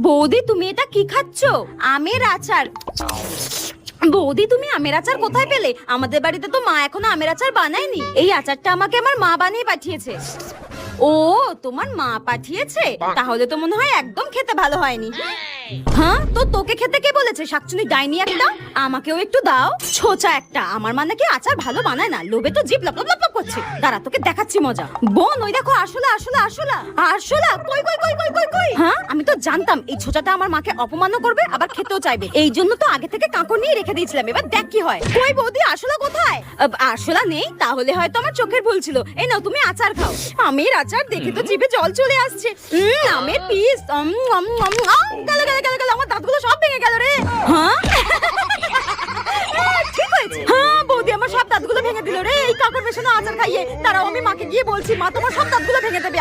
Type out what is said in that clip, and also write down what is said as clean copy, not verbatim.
বৌদি তুমি এটা কি খাচ্ছ? আমের আচার। বৌদি তুমি আমের আচার কোথায় পেলে? আমাদের বাড়িতে তো মা এখনো আমের আচার বানায়নি। এই আচারটা আমাকে আমার মা বানিয়ে পাঠিয়েছে। ও তোমার মা পাঠিয়েছে? তাহলে তো মনে হয় একদম খেতে ভালো হয়নি। হ্যাঁ তো তোকে খেতে কে বলেছে? শাকচুনি ডাইনি একটা। আমাকেও একটু দাও। ছোচা একটা। আমার মা নাকি আচার ভালো বানায় না। লোভে তো জিভ লপ লপ লপ করছে। দাঁড়া তোকে দেখাচ্ছি মজা। বোন ওই দেখো আরশোলা আরশোলা আরশোলা আরশোলা। কই কই কই কই কই কই। হ্যাঁ আমি তো জানতাম এই ছোচাটা আমার মাকে অপমানও করবে আবার খেতেও চাইবে। এই জন্য তো আগে থেকে কাঁকড় নিয়ে রেখে দিয়েছিলাম। এবার দেখ কি হয়। কই বৌদি আরশোলা কোথায়? আরশোলা নেই? তাহলে হয়তো আমার চোখের ভুল ছিল। এই নাও তুমি আচার খাও। আমের আচার দেখে তো জিভে জল চলে আসছে। আমের পিস। গেল গেল গেল গেল। আমার দাঁতগুলো সব ভেঙে গেল রে। হ্যাঁ ঠিক হয়েছে। হ্যাঁ বৌদি আমার সব দাঁতগুলো ভেঙে দিল রে এই কাঁকড় মেশানো আচার খাইয়ে। তারাও আমি মাকে গিয়ে বলছি মা তোমার সব দাঁতগুলো ভেঙে দেবে।